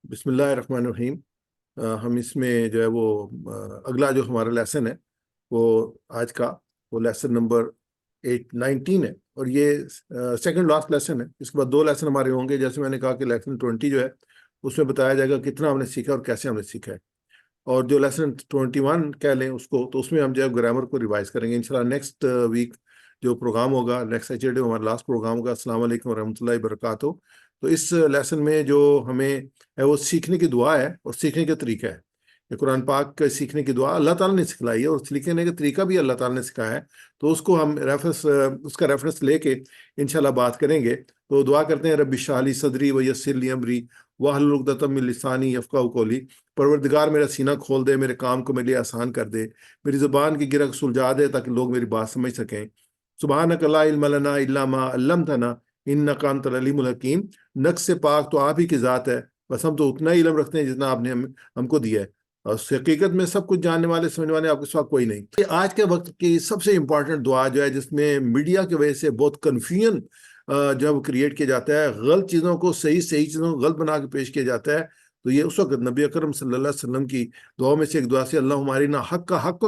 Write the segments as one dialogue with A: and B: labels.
A: بسم اللہ الرحمن الرحیم۔ ہم اس میں جو ہے وہ اگلا جو ہمارا لیسن ہے وہ آج کا وہ لیسن نمبر 19 ہے، اور یہ سیکنڈ لاسٹ لیسن ہے۔ اس کے بعد 2 لیسن ہمارے ہوں گے۔ جیسے میں نے کہا کہ لیسن 20 جو ہے اس میں بتایا جائے گا کتنا ہم نے سیکھا اور کیسے ہم نے سیکھا ہے، اور جو لیسن 21 کہہ لیں اس کو، تو اس میں ہم جو ہے گرامر کو ریوائز کریں گے انشاءاللہ۔ نیکسٹ ویک جو پروگرام ہوگا، نیکسٹ سیٹرڈے ہمارا لاسٹ پروگرام ہوگا۔ السلام علیکم ورحمۃ اللہ وبرکاتہ۔ تو اس لیسن میں جو ہمیں ہے وہ سیکھنے کی دعا ہے اور سیکھنے کا طریقہ ہے۔ یہ قرآن پاک کے سیکھنے کی دعا اللہ تعالیٰ نے سکھلائی ہے، اور سیکھنے کا طریقہ بھی اللہ تعالیٰ نے سکھایا ہے۔ تو اس کو ہم اس کا ریفرنس لے کے انشاءاللہ بات کریں گے۔ تو دعا کرتے ہیں، رب اشرح لی صدری ویسر لی امری واحلل عقدۃ من لسانی یفقہوا قولی۔ پروردگار میرا سینہ کھول دے، میرے کام کو میرے لیے آسان کر دے، میری زبان کی گرہ سلجھا دے تاکہ لوگ میری بات سمجھ سکیں۔ سبحانک لا علم لنا الا ما علمتنا انک انت العلیم الحکیم۔ نقص سے پاک تو آپ ہی کی ذات ہے، بس ہم تو اتنا ہی علم رکھتے ہیں جتنا آپ نے ہم کو دیا ہے، اور حقیقت میں سب کچھ جاننے والے سمجھنے والے آپ کے ساتھ کوئی نہیں۔ یہ آج کے وقت کی سب سے امپورٹنٹ دعا جو ہے، جس میں میڈیا کی وجہ سے بہت کنفیوژن جو ہے وہ کریٹ کیا جاتا ہے، غلط چیزوں کو صحیح چیزوں کو غلط بنا کے پیش کیا جاتا ہے۔ تو یہ اس وقت نبی اکرم صلی اللہ علیہ وسلم کی دعاؤں میں سے ایک دعا سے، اللہم ارنا حق کا حق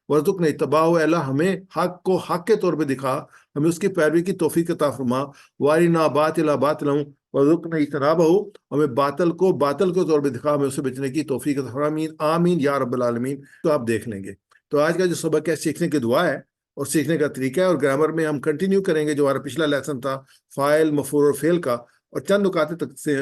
A: وارزقنا اتباعہ، اللہ ہمیں حق کو حق کے طور پہ دکھا، ہمیں اس کی پیروی کی توفیق عطا فرما، وارنا باطلا باطلا وارزقنا اجتنابہ، ہمیں باطل کو باطل کے طور پہ دکھا، ہمیں اسے بچنے کی توفیق عطا فرما، آمین آمین یا رب العالمین۔ تو آپ دیکھ لیں گے۔ تو آج کا جو سبق ہے سیکھنے کی دعا ہے اور سیکھنے کا طریقہ ہے، اور گرامر میں ہم کنٹینیو کریں گے جو ہمارا پچھلا لیسن تھا فاعل مفعول اور فعل کا، اور چند نکات تک سے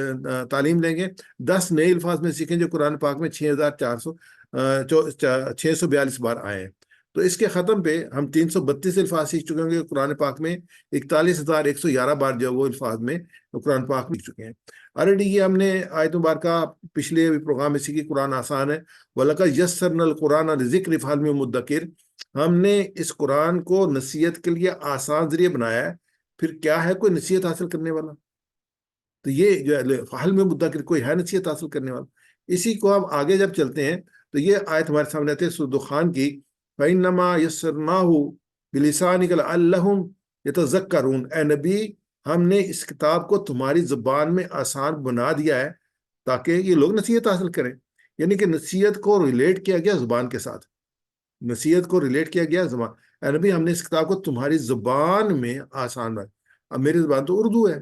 A: تعلیم لیں گے۔ 10 نئے الفاظ میں سیکھیں جو قرآن پاک میں 642 بار آئے ہیں۔ تو اس کے ختم پہ ہم 332 الفاظ سیکھ چکے ہوں گے قرآن پاک میں، 41,111 بار جو وہ الفاظ میں قرآن پاک میں سیکھ چکے ہیں۔ آلریڈی یہ ہم نے آیت مبارکہ پچھلے پروگرام میں سیکھی، قرآن آسان ہے، وَلَقَدْ يَسَّرْنَا الْقُرْآنَ لِلذِّكْرِ فَهَلْ مِن مُدَّكِرٍ۔ ہم نے اس قرآن کو نصیحت کے لیے آسان ذریعہ بنایا ہے، پھر کیا ہے کوئی نصیحت حاصل کرنے والا؟ تو یہ جو ہے فَهَلْ مِن مُدَّكِرٍ، کوئی ہے نصیحت حاصل کرنے والا؟ اسی کو ہم آگے جب چلتے ہیں تو یہ آیت ہمارے سامنے آتے ہیں سورۃ دخان کی، فَإِنَّمَا يَسَّرْنَاهُ بِلِسَانِكَ لَعَلَّهُمْ يَتَذَكَّرُونَ۔ اے نبی، ہم نے اس کتاب کو تمہاری زبان میں آسان بنا دیا ہے تاکہ یہ لوگ نصیحت حاصل کریں۔ یعنی کہ نصیحت کو ریلیٹ کیا گیا زبان کے ساتھ، نصیحت کو ریلیٹ کیا گیا زبان۔ اے نبی، ہم نے اس کتاب کو تمہاری زبان میں آسان بنا۔ اب میری زبان تو اردو ہے،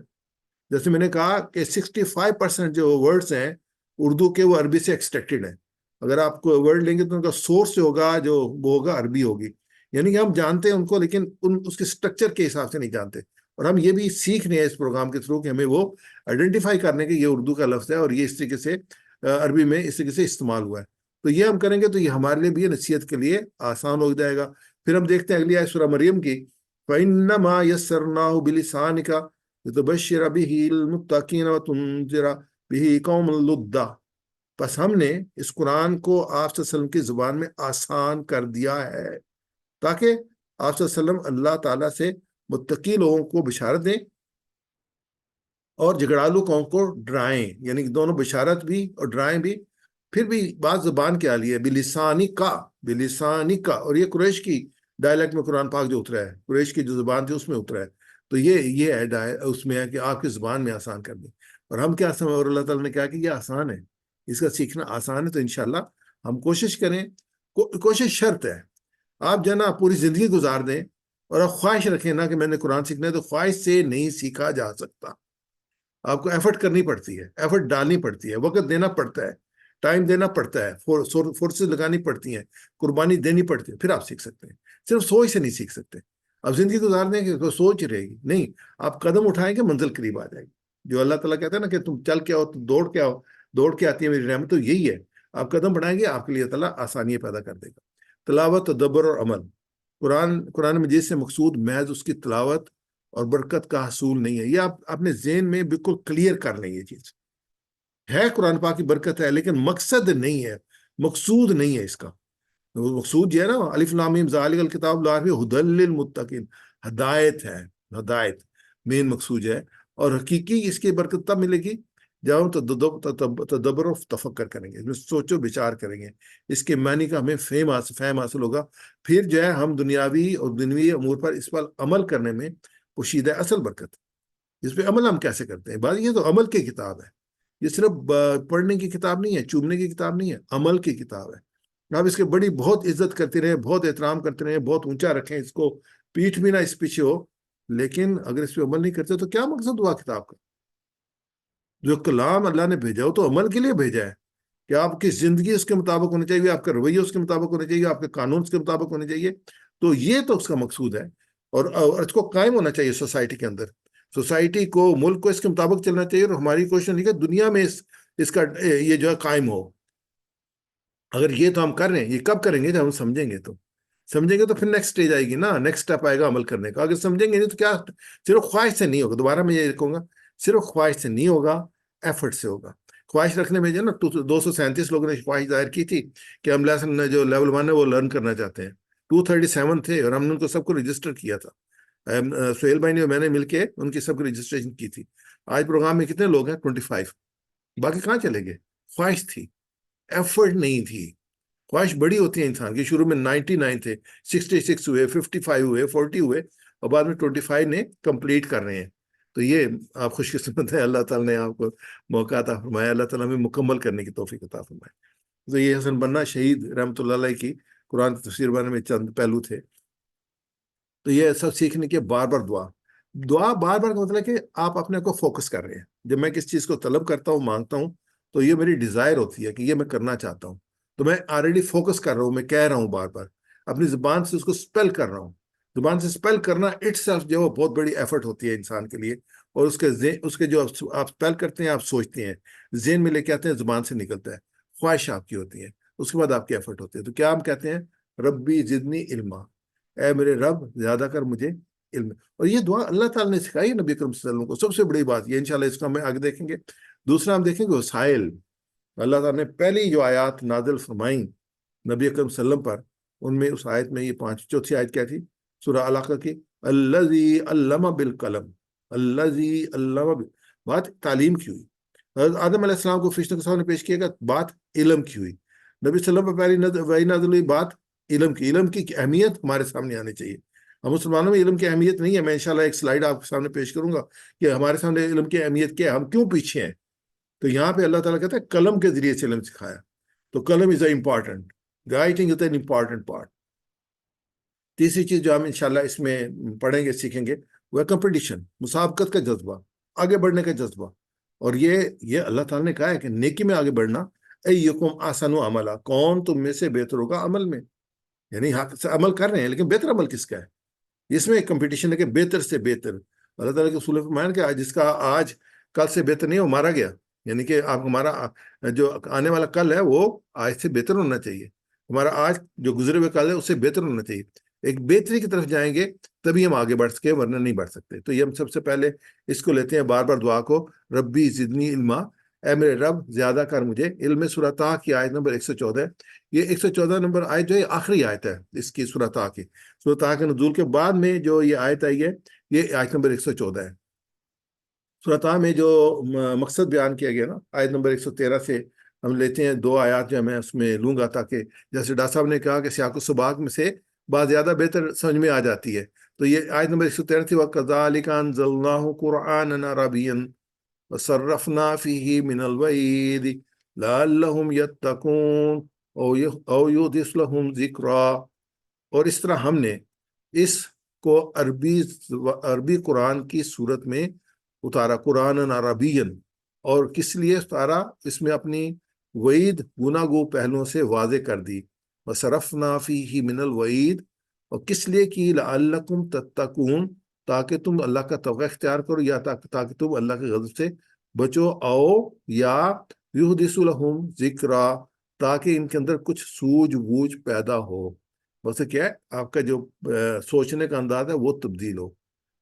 A: جیسے میں نے کہا کہ 65% جو ورڈز ہیں اردو کے وہ عربی سے ایکسٹریکٹڈ ہیں۔ اگر آپ کو ورڈ لیں گے تو ان کا سورس جو ہوگا وہ ہوگا عربی ہوگی، یعنی کہ ہم جانتے ہیں ان کو، لیکن اس کے سٹرکچر کے حساب سے نہیں جانتے۔ اور ہم یہ بھی سیکھ رہے ہیں اس پروگرام کے تھرو کہ ہمیں وہ آئیڈینٹیفائی کرنے کے یہ اردو کا لفظ ہے اور یہ اس طریقے سے عربی میں اس طریقے سے استعمال ہوا ہے۔ تو یہ ہم کریں گے تو یہ ہمارے لیے بھی نصیحت کے لیے آسان ہو جائے گا۔ پھر ہم دیکھتے ہیں اگلی آیت سورہ مریم کی، فَإِنَّمَا يَسَّرْنَاهُ بِلِسَانِكَ لِتُبَشِّرَ بِهِ الْمُتَّقِينَ وَتُنذِرَ بِهِ قَوْمًا لُدًّا۔ بس ہم نے اس قرآن کو آپ صلی اللہ علیہ وسلم کی زبان میں آسان کر دیا ہے تاکہ آپ صلی اللہ علیہ وسلم اللہ تعالیٰ سے متقی لوگوں کو بشارت دیں اور جھگڑالو قوم کو ڈرائیں، یعنی کہ دونوں بشارت بھی اور ڈرائیں بھی۔ پھر بھی بات زبان کے لیے بلسانی کا، اور یہ قریش کی ڈائلیکٹ میں قرآن پاک جو اترا ہے، قریش کی جو زبان تھی اس میں اترا ہے۔ تو یہ ہے اس میں ہے کہ آپ کی زبان میں آسان کر دیں۔ اور ہم کیا سمجھ، اور اللہ تعالیٰ نے کہا کہ یہ آسان ہے، اس کا سیکھنا آسان ہے۔ تو انشاءاللہ ہم کوشش کریں، کوشش شرط ہے، آپ جو ہے نا پوری زندگی گزار دیں اور آپ خواہش رکھیں نا کہ میں نے قرآن سیکھنا ہے، تو خواہش سے نہیں سیکھا جا سکتا۔ آپ کو ایفرٹ کرنی پڑتی ہے، ایفرٹ ڈالنی پڑتی ہے، وقت دینا پڑتا ہے، ٹائم دینا پڑتا ہے، فورسز لگانی پڑتی ہیں، قربانی دینی پڑتی ہے، پھر آپ سیکھ سکتے ہیں۔ صرف سوچ سے نہیں سیکھ سکتے۔ اب زندگی گزار دیں کہ سوچ رہے گی نہیں، آپ قدم اٹھائیں گے منزل قریب آ جائے گی۔ جو اللہ تعالیٰ کہتا ہے نا کہ تم چل کے آؤ تو دوڑ کے آؤ، دوڑ کے آتی ہے میری رحمت، تو یہی ہے، آپ قدم بڑھائیں گے آپ کے لیے تعالیٰ آسانیاں پیدا کر دے گا۔ تلاوت، تدبر اور عمل۔ قرآن مجید سے مقصود محض اس کی تلاوت اور برکت کا حصول نہیں ہے، یہ آپ اپنے ذہن میں بالکل کلیئر کر لیں۔ یہ چیز ہے قرآن پاک کی برکت ہے، لیکن مقصد نہیں ہے، مقصود نہیں ہے اس کا۔ مقصود جو ہے نا، الف لام میم ذالک الکتاب لا ریب ھدی للمتقین، ہدایت ہے، ہدایت مین مقصود ہے۔ اور حقیقی اس کی برکت تب ملے گی جب ہم تدبر و تفکر کریں گے، اس میں سوچ و بچار کریں گے، اس کے معنی کا ہمیں فہم حاصل ہوگا۔ پھر جو ہے ہم دنیاوی اور دنیوی امور پر اس پر عمل کرنے میں پوشیدہ اصل برکت۔ اس پہ عمل ہم کیسے کرتے ہیں؟ بات یہ تو عمل کی کتاب ہے، یہ صرف پڑھنے کی کتاب نہیں ہے، چومنے کی کتاب نہیں ہے، عمل کی کتاب ہے۔ آپ اس کے بڑی بہت عزت کرتے رہیں، بہت احترام کرتے رہیں، بہت اونچا رکھیں اس کو، پیٹھ بھی نہ اس پیچھے ہو، لیکن اگر اس پہ عمل نہیں کرتے تو کیا مقصد ہوا کتاب کا؟ جو کلام اللہ نے بھیجا ہو تو عمل کے لیے بھیجا ہے، کہ آپ کی زندگی اس کے مطابق ہونی چاہیے، آپ کا رویہ اس کے مطابق ہونا چاہیے، آپ کے قانون اس کے مطابق ہونے چاہیے۔ تو یہ تو اس کا مقصود ہے، اور اس کو قائم ہونا چاہیے سوسائٹی کے اندر، سوسائٹی کو، ملک کو اس کے مطابق چلنا چاہیے، اور ہماری کوشش نہیں کہ دنیا میں اس کا یہ جو ہے قائم ہو۔ اگر یہ تو ہم کر رہے ہیں، یہ کب کریں گے جب ہم سمجھیں گے، تو سمجھیں گے تو پھر نیکسٹ اسٹیج آئے گی نا، نیکسٹ اسٹیپ آئے گا عمل کرنے کا۔ اگر سمجھیں گے نہیں تو کیا، صرف خواہش سے نہیں ہوگا، دوبارہ میں یہ کہوں گا، صرف خواہش سے نہیں ہوگا، ایفرٹ سے ہوگا۔ خواہش رکھنے میں جو نا 237 لوگوں نے خواہش ظاہر کی تھی کہ ہم لیسن جو لیول 1 ہے وہ لرن کرنا چاہتے ہیں، 237 تھے، اور ہم نے ان کو سب کو رجسٹر کیا تھا، سہیل بھائی نے میں نے مل کے ان کی سب کی رجسٹریشن کی تھی۔ آج پروگرام میں کتنے لوگ ہیں؟ 25۔ باقی کہاں چلے گئے؟ خواہش تھی، ایفرٹ نہیں تھی۔ خواہش بڑی ہوتی ہے انسان کی، شروع میں 99 تھے، 66 ہوئے، 55 ہوئے، 40 ہوئے، اور بعد میں 25 نے کمپلیٹ کر رہے ہیں۔ تو یہ آپ خوش قسمت ہے، اللہ تعالیٰ نے آپ کو موقع عطا فرمایا، اللہ تعالیٰ ہمیں مکمل کرنے کی توفیق عطا فرمائے۔ تو یہ حسن بننا شہید رحمۃ اللہ علیہ کی قرآن کی تفسیر بارے میں چند پہلو تھے۔ تو یہ سب سیکھنے کے بار بار دعا بار بار کا مطلب ہے کہ آپ اپنے کو فوکس کر رہے ہیں۔ جب میں کس چیز کو طلب کرتا ہوں، مانگتا ہوں، تو یہ میری ڈیزائر ہوتی ہے کہ یہ میں کرنا چاہتا ہوں، تو میں آلریڈی فوکس کر رہا ہوں، میں کہہ رہا ہوں بار بار، اپنی زبان سے اس کو سپیل کر رہا ہوں۔ زبان سے سپیل کرنا اٹ سیلف جو ہے بہت بڑی ایفرٹ ہوتی ہے انسان کے لیے، اور اس کے جو آپ سپیل کرتے ہیں، آپ سوچتے ہیں، ذہن میں لے کے آتے ہیں، زبان سے نکلتا ہے، خواہش آپ کی ہوتی ہے، اس کے بعد آپ کی ایفرٹ ہوتی ہے۔ تو کیا ہم کہتے ہیں؟ ربی زدنی علما، اے میرے رب زیادہ کر مجھے علم۔ اور یہ دعا اللہ تعالیٰ نے سکھائی نبی اکرم صلی اللہ علیہ وسلم کو، سب سے بڑی بات یہ، انشاءاللہ اس کا ہم آگے دیکھیں گے۔ دوسرا ہم دیکھیں گے وسائل، اللہ تعالیٰ نے پہلی جو آیات نازل فرمائیں نبی اکرم صلی اللہ علیہ وسلم پر، ان میں اس آیت میں یہ چوتھی آیت کیا تھی؟ سورہ علاقہ کی، الذی علم بالقلم، الذی علم بات تعلیم کی ہوئی۔ حضرت آدم علیہ السلام کو فرشتوں کے سامنے پیش کیا گیا، بات علم کی ہوئی۔ نبی صلی اللہ علیہ وسلم پر پہلی وحی نازل ہوئی، بات علم کی۔ علم کی اہمیت ہمارے سامنے آنی چاہیے۔ ہم مسلمانوں میں علم کی اہمیت نہیں ہے۔ میں انشاءاللہ ایک سلائیڈ آپ کے سامنے پیش کروں گا کہ ہمارے سامنے علم کی اہمیت کیا ہے، ہم کیوں پیچھے ہیں۔ تو یہاں پہ اللہ تعالیٰ کہتا ہے قلم کے ذریعے سے علم سکھایا، تو قلم is a important, writing is an important part. تیسری چیز جو ہم انشاءاللہ اس میں پڑھیں گے، سیکھیں گے، وہ ہے کمپٹیشن، مسابقت کا جذبہ، آگے بڑھنے کا جذبہ۔ اور یہ اللہ تعالیٰ نے کہا ہے کہ نیکی میں آگے بڑھنا، ایکم احسن عملا، کون تم میں سے بہتر ہوگا عمل میں، یعنی حق سے عمل کر رہے ہیں لیکن بہتر عمل کس کا ہے؟ اس میں ایک کمپٹیشن ہے کہ بہتر سے بہتر۔ اللہ تعالیٰ کے اصول فرمایا کہ جس کا آج کل سے بہتر نہیں، وہ مارا گیا، یعنی کہ آپ ہمارا جو آنے والا کل ہے وہ آج سے بہتر ہونا چاہیے، ہمارا آج جو گزرے ہوئے کل ہے اس سے بہتر ہونا چاہیے۔ ایک بہتری کی طرف جائیں گے تبھی ہم آگے بڑھ سکے، ورنہ نہیں بڑھ سکتے۔ تو یہ ہم سب سے پہلے اس کو لیتے ہیں بار بار دعا کو، ربی زدنی علما، اے میرے رب زیادہ کر مجھے علم۔ سورہ طٰ کی آیت نمبر 114 ہے، یہ 114 نمبر آیت جو ہے آخری آیت ہے اس کی، سورہ طٰ کی۔ سورہ طٰ کے نزول کے بعد میں جو یہ آیت آئی ہے، یہ آیت نمبر 114 ہے۔ سورہ طٰ میں جو مقصد بیان کیا گیا نا، آیت نمبر 113 سے ہم لیتے ہیں دو آیات جو میں اس میں لوں گا، تاکہ جیسے ڈاکٹر صاحب نے کہا کہ سیاق و سباق میں سے بات زیادہ بہتر سمجھ میں آ جاتی ہے۔ تو یہ آیت نمبر 113 تھی، وَكَذَلِكَ أَنزَلْنَاهُ قُرْآنًا عَرَبِيًّا وَصَرَّفْنَا فِيهِ مِنَ الْوَعِيدِ لَعَلَّهُمْ يَتَّقُونَ أَوْ يُحْدِثُ لَهُمْ ذِكْرًا۔ اور اس طرح ہم نے اس کو عربی قرآن کی صورت میں اتارا، قرآن عربین، اور کس لیے اتارا؟ اس میں اپنی وعید گناگو پہلوؤں سے واضح کر دی، وَصَرَّفْنَا فِيهِ مِنَ الْوَعِيدِ، اور کس لیے کی؟ لَعَلَّكُمْ تَتَّقُونَ، تاکہ تم اللہ کا تقوی اختیار کرو، یا تاکہ تم اللہ کے غضب سے بچو، او یا یحدث لہم ذکرا، تاکہ ان کے اندر کچھ سوجھ بوجھ پیدا ہو۔ ویسے کیا ہے، آپ کا جو سوچنے کا انداز ہے وہ تبدیل ہو،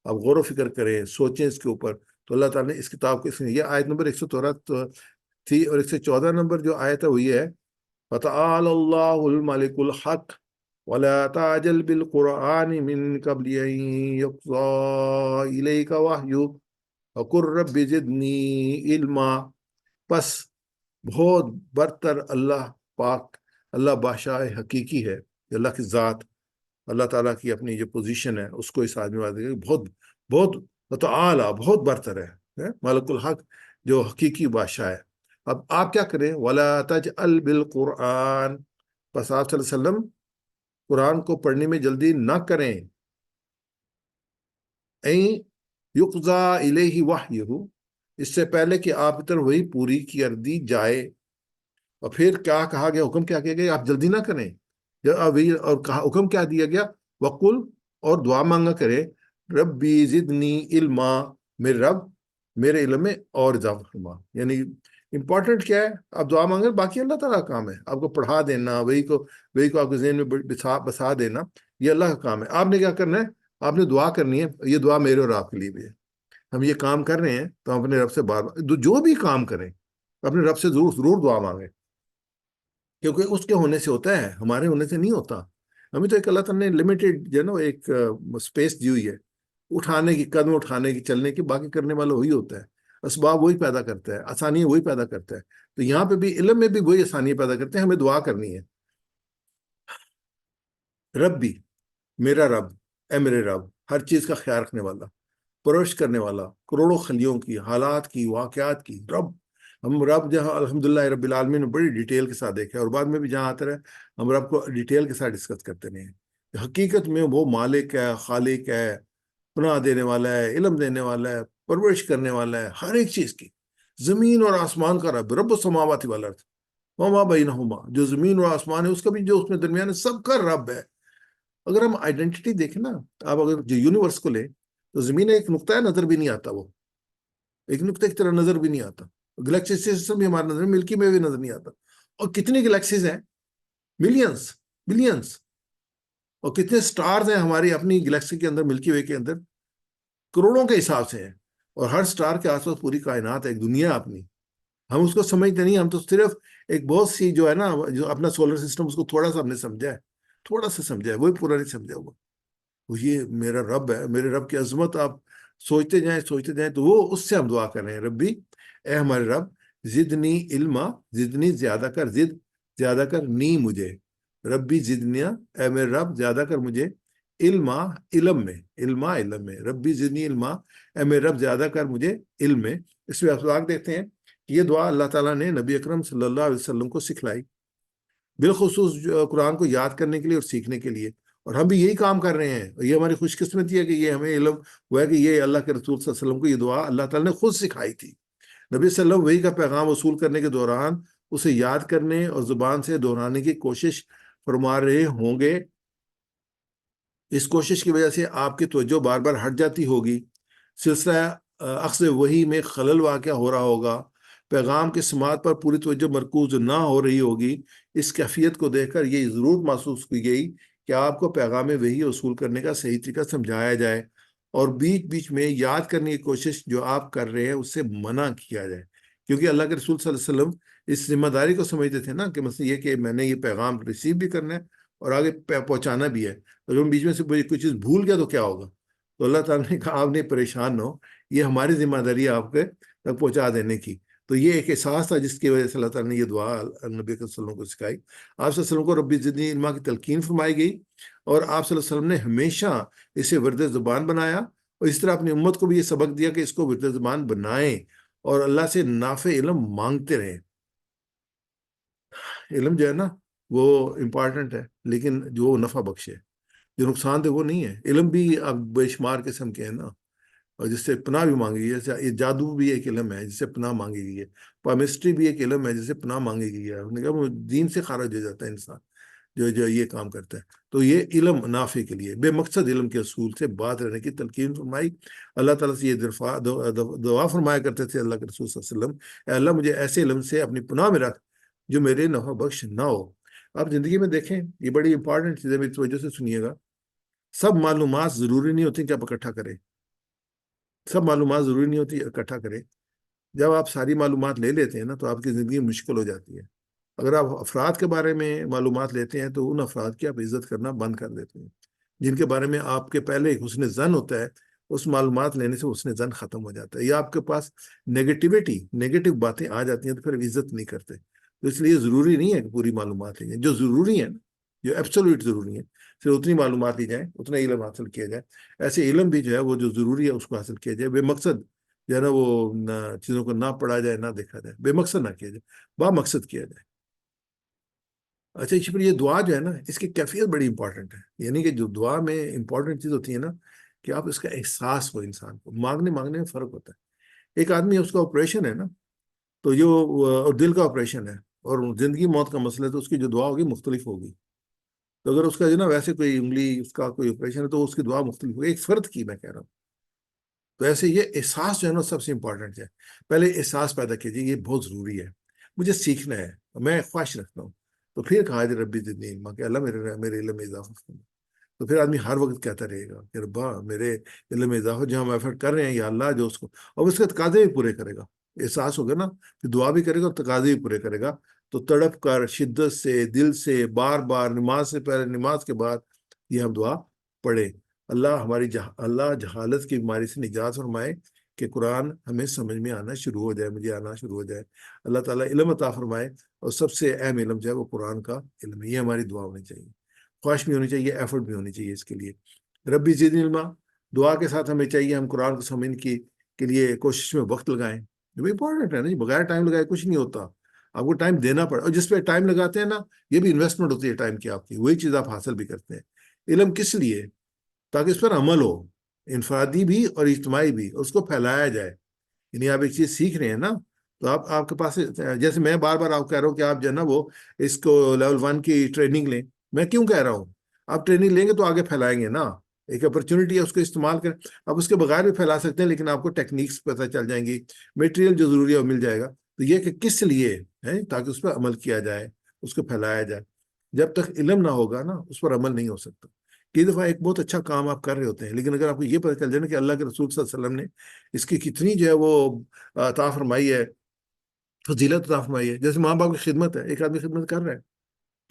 A: آپ غور و فکر کریں، سوچیں اس کے اوپر۔ تو اللہ تعالیٰ نے اس کتاب کو، یہ آیت نمبر 113 تھی، اور 114 نمبر جو آیت ہے وہ یہ ہے، فَتَعَالَى اللَّهُ الْمَلِكُ الْحَقُّ وَلَا تَعْجَلْ بِالْقُرْآنِ مِنْ قَبْلِ أَنْ يُقْضَىٰ إِلَيْكَ وَحْيُهُ وَقُلْ رَبِّ زِدْنِي عِلْمًا۔ پس بہت برتر اللہ پاک، اللہ بادشاہ حقیقی ہے، اللہ کی ذات، اللہ تعالیٰ کی اپنی جو پوزیشن ہے اس کو اس آدمی بات بہت بہت متعالی، بہت برتر ہے، ملک الحق، جو حقیقی بادشاہ ہے۔ اب آپ کیا کریں، وَلَا تَجْعَلْ بِالْقُرْآنِ، بس آپ صلی اللہ علیہ وسلم قرآن کو پڑھنے میں جلدی نہ کریں، این یقضا الیہ وحیہ، اس سے پہلے کہ آپ کی طرف وہی پوری کر دی جائے۔ اور پھر کیا کہا گیا، حکم کیا کیا گیا، آپ جلدی نہ کریں، اور کہا حکم کیا دیا گیا، وقل، اور دعا مانگا کرے، ربی زدنی علما، میرے رب میرے علم میں اور اضافہ فرما۔ یعنی امپورٹنٹ کیا ہے، آپ دعا مانگیں، باقی اللہ تعالیٰ کا کام ہے، آپ کو پڑھا دینا، وہی کو آپ کے ذہن میں بسا دینا، یہ اللہ کا کام ہے۔ آپ نے کیا کرنا ہے، آپ نے دعا کرنی ہے، یہ دعا میرے اور آپ کے لیے بھی ہے۔ ہم یہ کام کر رہے ہیں تو ہم اپنے رب سے بار بار جو بھی کام کریں اپنے رب سے ضرور دعا مانگیں، کیونکہ اس کے ہونے سے ہوتا ہے، ہمارے ہونے سے نہیں ہوتا۔ ہمیں تو ایک اللہ تعالیٰ نے لمیٹیڈ جو ہے نا ایک اسپیس دی ہوئی ہے اٹھانے کی، قدم اٹھانے کی، چلنے کی، باقی کرنے والا وہی ہوتا ہے، اسباب وہی پیدا کرتا ہے، آسانیاں وہی پیدا کرتا ہے۔ تو یہاں پہ بھی علم میں بھی وہی آسانیاں پیدا کرتے ہیں، ہمیں دعا کرنی ہے، رب بھی، میرا رب، اے میرے رب، ہر چیز کا خیال رکھنے والا، پرورش کرنے والا، کروڑوں خلیوں کی، حالات کی، واقعات کی رب۔ ہم رب جہاں الحمدللہ رب العالمین نے بڑی ڈیٹیل کے ساتھ دیکھا ہے، اور بعد میں بھی جہاں آتا رہے ہم رب کو ڈیٹیل کے ساتھ ڈسکس کرتے رہے ہیں۔ حقیقت میں وہ مالک ہے، خالق ہے، پناہ دینے والا ہے، علم دینے والا ہے، پرورش کرنے والا ہے ہر ایک چیز کی، زمین اور آسمان کا رب، رب السماوات والارض وما بینہما، جو زمین اور آسمان ہے اس کا بھی جو اس میں درمیان ہے سب کا رب ہے۔ اگر ہم آئیڈینٹی دیکھیں نا، آپ اگر جو یونیورس کو لیں تو زمین ایک نقطہ ہے، نظر بھی نہیں آتا، وہ ایک نقطے کی طرح نظر بھی نہیں آتا، گلیکسی سسٹم بھی ہمارا نظر، ملکی میں بھی نظر نہیں آتا، اور کتنی گلیکسیز ہیں، ملینز، بلینز، اور کتنے سٹارز ہیں ہماری اپنی گلیکسی کے اندر، ملکی وے کے اندر کروڑوں کے حساب سے ہیں، اور ہر سٹار کے آس پاس پوری کائنات ہے، ایک دنیا اپنی، ہم اس کو سمجھتے نہیں، ہم تو صرف ایک بہت سی جو ہے نا جو اپنا سولر سسٹم اس کو تھوڑا سا ہم نے سمجھا ہے، تھوڑا سا سمجھا ہے، وہی پورا نہیں سمجھا ہوا۔ وہ یہ میرا رب ہے، میرے رب کی عظمت آپ سوچتے جائیں تو وہ اس سے ہم دعا کر رہے ہیں، ربی، اے ہمارے رب، زدنی علما، زدنی زیادہ کر، زیادہ کر، نی مجھے، ربی زدنی، اے میرے رب زیادہ کر مجھے، علما، علم میں، ربی زدنی علما، اے میرے رب زیادہ کر مجھے علم میں۔ اس میں آپ دیکھتے ہیں کہ یہ دعا اللہ تعالیٰ نے نبی اکرم صلی اللہ علیہ وسلم کو سکھلائی، بالخصوص قرآن کو یاد کرنے کے لیے اور سیکھنے کے لیے، اور ہم بھی یہی کام کر رہے ہیں۔ یہ ہماری خوش قسمتی ہے کہ یہ ہمیں علم ہوا ہے کہ یہ اللہ کے رسول صلی اللہ علیہ وسلم کو یہ دعا اللہ تعالیٰ نے خود سکھائی تھی۔ نبی صلی اللہ علیہ وسلم وہی کا پیغام وصول کرنے کے دوران اسے یاد کرنے اور زبان سے دہرانے کی کوشش فرما رہے ہوں گے، اس کوشش کی وجہ سے آپ کی توجہ بار بار ہٹ جاتی ہوگی، سلسلہ اخذ وحی میں خلل واقع ہو رہا ہوگا، پیغام کے سماعت پر پوری توجہ مرکوز نہ ہو رہی ہوگی۔ اس کیفیت کو دیکھ کر یہ ضرور محسوس کی گئی کہ آپ کو پیغام وحی وصول کرنے کا صحیح طریقہ سمجھایا جائے، اور بیچ بیچ میں یاد کرنے کی کوشش جو آپ کر رہے ہیں اس سے منع کیا جائے، کیونکہ اللہ کے رسول صلی اللہ علیہ وسلم اس ذمہ داری کو سمجھتے تھے نا، کہ مثلا یہ کہ میں نے یہ پیغام ریسیو بھی کرنا ہے اور آگے پہنچانا بھی ہے، اگر ہم بیچ میں سے کوئی چیز بھول گیا تو کیا ہوگا؟ تو اللہ تعالیٰ نے کہا آپ نہیں پریشان ہو، یہ ہماری ذمہ داری ہے آپ کے تک پہنچا دینے کی۔ تو یہ ایک احساس تھا جس کی وجہ سے اللہ تعالیٰ نے یہ دعا نبی صلی اللہ علیہ وسلم کو سکھائی۔ آپ صلی اللہ علیہ وسلم کو ربی زدنی علما کی تلقین فرمائی گئی، اور آپ صلی اللہ علیہ وسلم نے ہمیشہ اسے ورد زبان بنایا، اور اس طرح اپنی امت کو بھی یہ سبق دیا کہ اس کو ورد زبان بنائیں اور اللہ سے نافع علم مانگتے رہیں۔ علم جو ہے نا وہ امپارٹنٹ ہے، لیکن جو نفع بخش ہے، جو نقصان دہ وہ نہیں ہے۔ علم بھی اب بے شمار قسم کے ہیں نا، اور جس سے پناہ بھی مانگی گئی ہے، جیسے یہ جادو بھی ایک علم ہے جس سے پناہ مانگی گئی ہے، پامسٹری بھی ایک علم ہے جس سے پناہ مانگی گئی ہے۔ انہوں نے کہا وہ دین سے خارج ہو جاتا ہے انسان جو یہ کام کرتا ہے۔ تو یہ علم نافع کے لیے، بے مقصد علم کے اصول سے بات رہنے کی تلقین فرمائی۔ اللہ تعالیٰ سے یہ دعا فرمایا کرتے تھے اللہ کے رسول صلی اللہ علیہ وسلم، اے اللہ مجھے ایسے علم سے اپنی پناہ میں رکھ جو میرے نفع بخش نہ ہو۔ آپ زندگی میں دیکھیں، یہ بڑی امپورٹنٹ چیز ہے، میری توجہ سے سنیے گا، سب معلومات ضروری نہیں ہوتی کہ آپ اکٹھا کریں، سب معلومات ضروری نہیں ہوتی اکٹھا کریں۔ جب آپ ساری معلومات لے لیتے ہیں نا تو آپ کی زندگی مشکل ہو جاتی ہے۔ اگر آپ افراد کے بارے میں معلومات لیتے ہیں تو ان افراد کی آپ عزت کرنا بند کر دیتے ہیں جن کے بارے میں آپ کے پہلے ایک حسن ظن ہوتا ہے، اس معلومات لینے سے حسن ظن ختم ہو جاتا ہے، یا آپ کے پاس نیگیٹو باتیں آ جاتی ہیں تو پھر عزت نہیں کرتے۔ تو اس لیے ضروری نہیں ہے کہ پوری معلومات لی جائیں، جو ضروری ہے، جو ایبسولوٹ ضروری ہے پھر اتنی معلومات لی جائیں، اتنا علم حاصل کیا جائے۔ ایسے علم بھی جو ہے وہ جو ضروری ہے اس کو حاصل کیا جائے، بے مقصد جو ہے نا وہ چیزوں کو نہ پڑھا جائے، نہ دیکھا جائے، بے مقصد نہ کیا جائے، با مقصد کیا جائے۔ اچھا اس پر یہ دعا جو ہے نا، اس کی کیفیت بڑی امپورٹنٹ ہے، یعنی کہ جو دعا میں امپورٹنٹ چیز ہوتی ہے نا، کہ آپ اس کا احساس ہو، انسان کو مانگنے میں فرق ہوتا ہے۔ ایک آدمی اس کا آپریشن ہے نا، تو اور دل کا آپریشن ہے، اور زندگی موت کا مسئلہ ہے، تو اس کی جو دعا ہوگی مختلف ہوگی۔ تو اگر اس کا جو نا ویسے کوئی انگلی اس کا کوئی آپریشن ہے، تو اس کی دعا مختلف ہوگی، ایک فرد کی میں کہہ رہا ہوں۔ تو ایسے یہ احساس جو ہے نا سب سے امپورٹنٹ ہے، پہلے احساس پیدا کیجیے، یہ بہت ضروری ہے، مجھے سیکھنا ہے، میں خواہش رکھتا ہوں۔ تو پھر کہا جائے ربی زدنی علما، کہ اللہ میرے علم میں اضافہ کرنا۔ تو پھر آدمی ہر وقت کہتا رہے گا کہ ربا میرے علم میں اضافہ، جو ہم ایفرٹ کر رہے ہیں یا اللہ جو اس کو، اور اس کے تقاضے بھی پورے کرے گا۔ احساس ہوگا نا، پھر دعا بھی کرے گا اور تقاضے بھی پورے کرے گا۔ تو تڑپ کر، شدت سے، دل سے، بار بار، نماز سے پہلے، نماز کے بعد یہ ہم دعا پڑھیں۔ اللہ جہالت کی بیماری سے نجات فرمائے، کہ قرآن ہمیں سمجھ میں آنا شروع ہو جائے، مجھے آنا شروع ہو جائے۔ اللہ تعالیٰ علم عطا فرمائے، اور سب سے اہم علم جو ہے وہ قرآن کا علم ہے۔ یہ ہماری دعا ہونی چاہیے، خواہش بھی ہونی چاہیے، ایفرٹ بھی ہونی چاہیے اس کے لیے۔ ربی زدنی علما، دعا کے ساتھ ہمیں چاہیے ہم قرآن کو سمجھنے کے لیے کوشش میں وقت لگائیں، جو بھی امپورٹنٹ ہے نا جی، بغیر ٹائم لگائے کچھ نہیں ہوتا، آپ کو ٹائم دینا پڑے، اور جس پہ ٹائم لگاتے ہیں نا، یہ بھی انویسٹمنٹ ہوتی ہے ٹائم کی آپ کی، وہی چیز آپ حاصل بھی کرتے ہیں۔ علم کس لیے؟ تاکہ اس پر عمل ہو، انفرادی بھی اور اجتماعی بھی، اس کو پھیلایا جائے۔ یعنی آپ ایک چیز سیکھ رہے ہیں نا، تو آپ کے پاس، جیسے میں بار بار آپ کہہ رہا ہوں کہ آپ جو ہے نا وہ اس کو لیول 1 کی ٹریننگ لیں، میں کیوں کہہ رہا ہوں؟ آپ ٹریننگ لیں گے تو آگے پھیلائیں گے نا، ایک اپرچونٹی ہے، اس کو استعمال کریں۔ آپ اس کے بغیر بھی پھیلا سکتے ہیں، لیکن آپ کو ٹیکنیکس پتہ چل جائیں گی، میٹیریل جو ضروری ہے وہ مل جائے گا۔ تو یہ کہ کس لیے ہے؟ تاکہ اس پر عمل کیا جائے، اس کو پھیلایا جائے۔ جب تک علم نہ ہوگا نا، اس پر عمل نہیں ہو سکتا۔ کئی دفعہ ایک بہت اچھا کام آپ کر رہے ہوتے ہیں، لیکن اگر آپ کو یہ پتہ چل جائے نا کہ اللہ کے رسول صلی اللہ علیہ وسلم نے اس کی کتنی جو ہے وہ عطا فرمائی ہے، فضیلت عطا فرمائی ہے، جیسے ماں باپ کی خدمت ہے، ایک آدمی خدمت کر رہا ہے،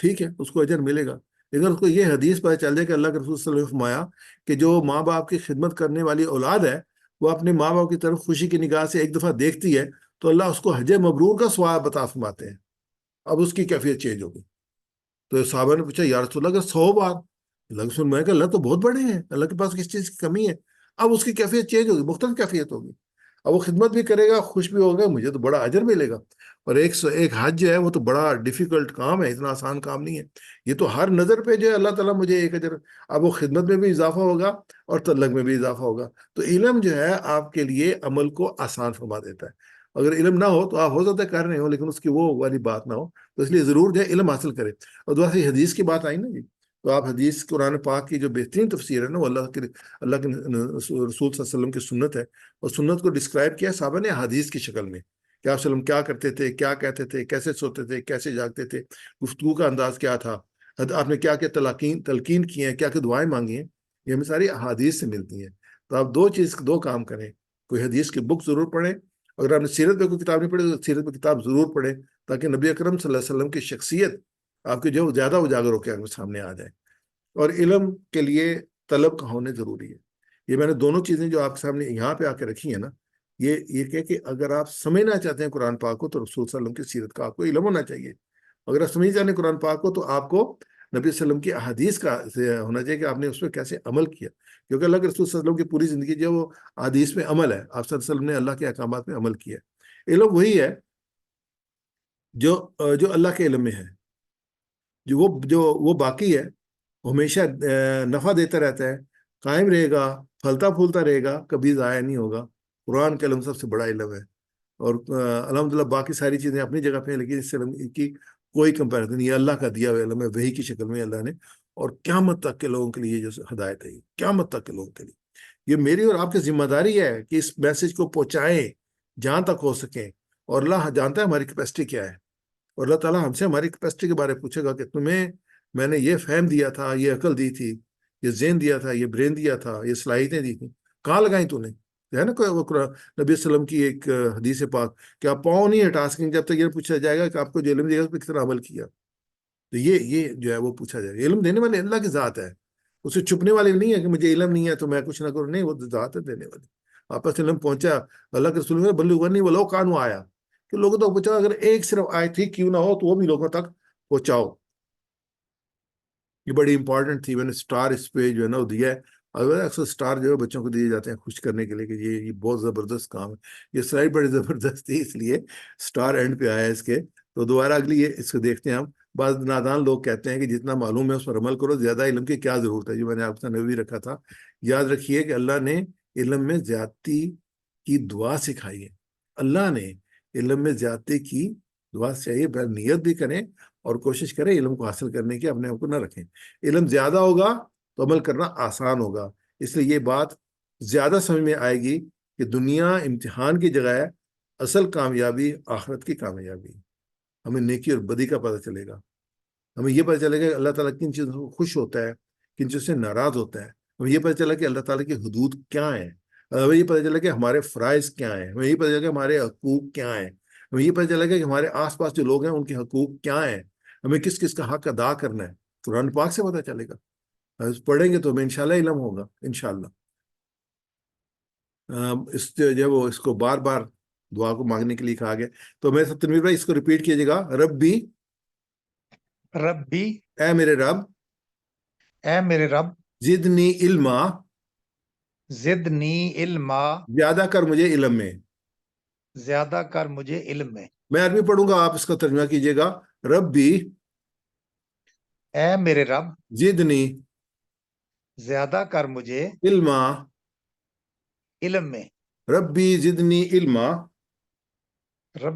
A: ٹھیک ہے، اس کو اجر ملے گا۔ لیکن اس کو یہ حدیث پتہ چل جائے کہ اللہ کے رسول صلی اللہ علیہ وسلم نے فرمایا کہ جو ماں باپ کی خدمت کرنے والی اولاد ہے، وہ اپنے ماں باپ کی طرف خوشی کی نگاہ سے ایک دفعہ دیکھتی ہے، تو اللہ اس کو حج مبرور کا ثواب عطا فرماتے ہیں۔ اب اس کی کیفیت چینج ہوگی۔ تو صحابہ نے پوچھا یا رسول اللہ، اگر 100 بار؟ اللہ کے میں کہ اللہ تو بہت بڑے ہیں، اللہ کے پاس کس چیز کی کمی ہے؟ اب اس کی کیفیت چینج ہوگی، مختلف کیفیت ہوگی، اب وہ خدمت بھی کرے گا، خوش بھی ہوگا، مجھے تو بڑا اجر ملے گا۔ اور ایک حج جو ہے وہ تو بڑا ڈیفیکلٹ کام ہے، اتنا آسان کام نہیں ہے، یہ تو ہر نظر پہ جو ہے اللہ تعالیٰ مجھے ایک اجر۔ اب وہ خدمت میں بھی اضافہ ہوگا اور تلق میں بھی اضافہ ہوگا۔ تو علم جو ہے آپ کے لیے عمل کو آسان فرما دیتا ہے۔ اگر علم نہ ہو تو آپ ہو سکتا ہے کر رہے ہو، لیکن اس کی وہ والی بات نہ ہو، تو اس لیے ضرور جو ہے علم حاصل کرے۔ اور دوسری حدیث کی بات آئی نا جی، تو آپ حدیث قرآن پاک کی جو بہترین تفسیر ہے نا، وہ اللہ کے رسول صلی اللہ علیہ وسلم کی سنت ہے، اور سنت کو ڈسکرائب کیا صحابہ نے حدیث کی شکل میں، کہ آپ وسلم کیا کرتے تھے، کیا کہتے تھے، کیسے سوتے تھے، کیسے جاگتے تھے، گفتگو کا انداز کیا تھا، آپ نے کیا کیا تلقین کی ہیں، کیا کیا دعائیں مانگی ہیں، یہ ہمیں ساری احادیث سے ملتی ہیں۔ تو آپ دو کام کریں، کوئی حدیث کی بک ضرور پڑھیں، اگر آپ نے سیرت پہ کوئی کتاب نہیں پڑھی تو سیرت پہ کتاب ضرور پڑھیں، تاکہ نبی اکرم صلی اللہ علیہ وسلم کی شخصیت آپ کے جو زیادہ اجاگر ہو کے سامنے آ جائے۔ اور علم کے لیے طلب کا ہونے ضروری ہے۔ یہ میں نے دونوں چیزیں جو آپ کے سامنے یہاں پہ آ کے رکھی ہیں نا، یہ کہ اگر آپ سمجھنا چاہتے ہیں قرآن پاک کو، تو رسول صلی اللہ علیہ وسلم کی سیرت کا آپ کو علم ہونا چاہیے۔ اگر آپ سمجھنا چاہتے ہیں قرآن پاک کو، تو آپ کو نبی صلی اللہ علیہ وسلم کی احادیث کا ہونا چاہیے، کہ آپ نے اس پہ کیسے عمل کیا، کیونکہ اللہ کے رسول صلی اللہ علیہ وسلم کی پوری زندگی جو وہ احادیث میں عمل ہے، آپ صلی اللہ علیہ وسلم نے اللہ کے احکامات میں عمل کیا ہے۔ علم وہی ہے جو اللہ کے علم میں ہے، جو باقی ہے، ہمیشہ نفع دیتا رہتا ہے، قائم رہے گا، پھلتا پھولتا رہے گا، کبھی ضائع نہیں ہوگا۔ قرآن کا علم سب سے بڑا علم ہے، اور الحمدللہ باقی ساری چیزیں اپنی جگہ پہ ہیں، لیکن اس علم کی کوئی کمپیریزن نہیں ہے، اللہ کا دیا ہوا علم ہے، وحی کی شکل میں اللہ نے، اور قیامت تک کے لوگوں کے لیے جو ہدایت ہے، قیامت تک کے لوگوں کے لیے یہ میری اور آپ کی ذمہ داری ہے کہ اس میسج کو پہنچائیں جہاں تک ہو سکیں۔ اور اللہ جانتا ہے ہماری کیپیسٹی کیا ہے، اور اللہ تعالیٰ ہم سے ہماری کیپیسٹی کے بارے میں پوچھے گا کہ تمہیں میں نے یہ فہم دیا تھا، یہ عقل دی تھی، یہ ذہن دیا تھا، یہ برین دیا تھا، یہ صلاحیتیں دی تھیں، کہاں لگائیں تو نے؟ ہے نا کوئی نبی صلی اللہ علیہ وسلم کی ایک حدیث پاک کہ آپ پاؤں نہیں ہٹا سکیں جب تک یہ پوچھا جائے گا کہ آپ کو جو علم دیا اس پہ کس طرح عمل کیا۔ تو یہ جو ہے وہ پوچھا جائے گا۔ علم دینے والے اللہ کی ذات ہے، اسے چھپنے والے نہیں ہے کہ مجھے علم نہیں ہے تو میں کچھ نہ کروں، نہیں، وہ ذات ہے دینے والی۔ آپس علم پہنچا، اللہ کے رسول بلغ عنی ولو کانوا آیا، کہ لوگوں تک پہنچاؤ، اگر ایک صرف آیت تھی کیوں نہ ہو، تو وہ بھی لوگوں تک پہنچاؤ۔ یہ بڑی امپورٹنٹ تھی، میں نے سٹار اس پہ جو ہے نا وہ دیا ہے۔ اگر اکثر اسٹار جو ہے بچوں کو دیے جاتے ہیں خوش کرنے کے لیے کہ یہ بہت زبردست کام ہے. یہ سلائڈ بڑی زبردست تھی، اس لیے اسٹار اینڈ پہ آیا ہے اس کے. تو دوبارہ اگلی یہ اس کو دیکھتے ہیں ہم. بعض نادان لوگ کہتے ہیں کہ جتنا معلوم ہے اس پر عمل کرو، زیادہ علم کی کیا ضرورت ہے. جو میں نے آپ سے نبوی رکھا تھا، یاد رکھیے کہ اللہ نے علم میں زیادتی کی دعا سکھائی ہے. اللہ نے علم میں زیادتی کی دعا چاہیے، نیت بھی کریں اور کوشش کریں علم کو حاصل کرنے کی، اپنے آپ کو نہ رکھیں. علم زیادہ ہوگا تو عمل کرنا آسان ہوگا. اس لیے یہ بات زیادہ سمجھ میں آئے گی کہ دنیا امتحان کی جگہ ہے، اصل کامیابی آخرت کی کامیابی. ہمیں نیکی اور بدی کا پتہ چلے گا. ہمیں یہ پتہ چلے گا کہ اللہ تعالیٰ کن چیزوں سے خوش ہوتا ہے، کن چیزوں سے ناراض ہوتا ہے. ہمیں یہ پتہ چلا کہ اللہ تعالیٰ کی حدود کیا ہیں. ہمیں یہ پتہ چلا کہ ہمارے فرائض کیا ہیں. ہمیں یہ پتہ چلا کہ ہمارے حقوق کیا ہیں. ہمیں یہ پتہ چلا کہ ہمارے آس پاس جو لوگ ہیں ان کے حقوق کیا ہیں. ہمیں کس کس کا حق ادا کرنا ہے. قرآن پاک سے پتہ چلے گا. پڑھیں گے تو ہمیں انشاءاللہ علم ہوگا انشاءاللہ. جب وہ اس کو بار بار دعا کو مانگنے کے لیے کہا گیا، تو میرے ساتھ تنویر بھائی اس کو ریپیٹ کیجیے گا. ربی،
B: ربی،
A: اے میرے رب،
B: اے میرے رب،
A: زدنی علما،
B: زدنی علما،
A: زیادہ کر مجھے علم میں.
B: زیادہ کر مجھے علم میں.
A: میں عربی پڑھوں گا، آپ اس کا ترجمہ کیجیے گا. ربی،
B: اے میرے رب،
A: زدنی
B: زیادہ کر مجھے
A: علما،
B: علم میں.
A: ربی زدنی علما.
B: رب